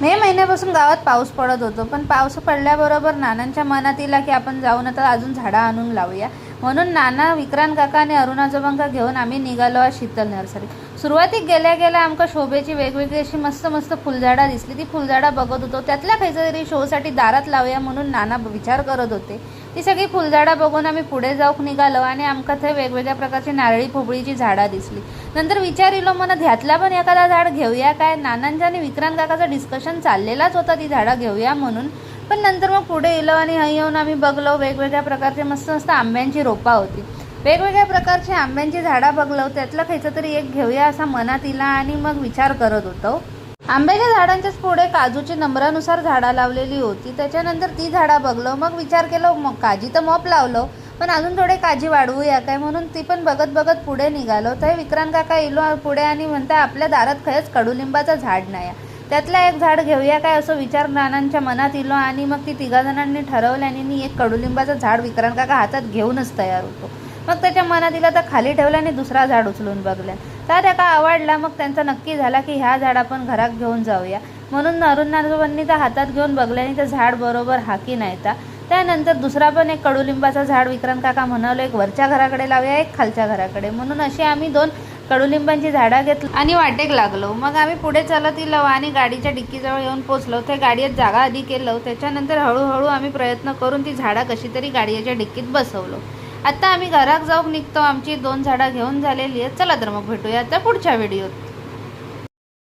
मे महिन्यापासून गावात पाऊस पडत होतो, पण पाऊस पडल्याबरोबर नानांच्या मनात येईल की आपण जाऊन आता अजून झाडं आणून लावूया. म्हणून नाना, विक्रांत काका आणि अरुणाजोबांका घेऊन आम्ही निघालो आज शीतल नर्सरी. सुरुवातीक गेल्या गेल्या आमका शोभेची वेगवेगळी अशी मस्त मस्त फुलझाडं दिसली. ती फुलझाडं बघत होतो. त्यातल्या खायचं तरी शोसाठी दारात लावूया म्हणून नाना विचार करत होते. ती सगळी फुलझाडं बघून आम्ही पुढे जाऊन निघालो आणि आमका थंय वेगवेगळ्या प्रकारची नारळी पोपळीची झाडं दिसली. नंतर विचार येलो मला, ह्यातला पण एखादा झाड घेऊया काय. नानांच्या आणि विक्रांत काकाचं डिस्कशन चाललेलाच होता ती झाडं घेऊया म्हणून. पण नंतर मग पुढे येलो आणि हं येऊन आम्ही बघलो वेगवेगळ्या प्रकारचे मस्त मस्त आंब्यांची रोपा होती. वेगवेगळ्या प्रकारची आंब्यांची झाडं बघलो. त्यातलं खायचं तरी एक घेऊया असा मनात येला आणि मग विचार करत होतो. आंब्याच्या झाडांच्याच पुढे काजूची नंबरानुसार झाडं लावलेली होती. त्याच्यानंतर ती झाडं बघलो. मग विचार केलो, मग काजी तर मॉप लावलो, पण अजून थोडे काजी वाढवूया काय म्हणून ती पण बघत बघत पुढे निघालो. तर विक्रांत काका येलो पुढे आणि म्हणता आपल्या दारात खरंच कडुलिंबाचं झाड नाही, त्यातलं एक झाड घेऊया काय असं विचार नानांच्या मनात येलो. आणि मग ती तिघाजणांनी ठरवल्याने एक कडुलिंबाचं झाड विक्रांत काका हातात घेऊनच तयार होतो. मग त्याच्या मनात येला तर खाली ठेवला आणि दुसरा झाड उचलून बघल्या. तर त्याका आवडला. मग त्यांचा नक्की झाला की ह्या झाड आपण घरात घेऊन जाऊया. म्हणून अरुणाजोबांनी तर हातात घेऊन बघल्याने तर झाड बरोबर हाकी नाही. त्यानंतर दुसरा पण एक कडुलिंबाचा झाड विक्रांत काका म्हणाले, एक वरच्या घराकडे लावूया, एक खालच्या घराकडे. म्हणून अशी आम्ही 2 कडुलिंबांची झाडं घेतली आणि वाटेक लागलो. मग आम्ही पुढे चालत गेलो आणि गाडीच्या डिक्कीजवळ येऊन पोचलो. त्या गाडीत जागा आधी केलं. त्याच्यानंतर हळूहळू आम्ही प्रयत्न करून ती झाडं कशी तरी गाडीच्या डिक्कीत बसवलो. आता आम्ही घरात जाऊन निघतो. आमची 2 झाडं घेऊन झालेली आहेत. चला तर मग भेटूया आता पुढच्या व्हिडिओत.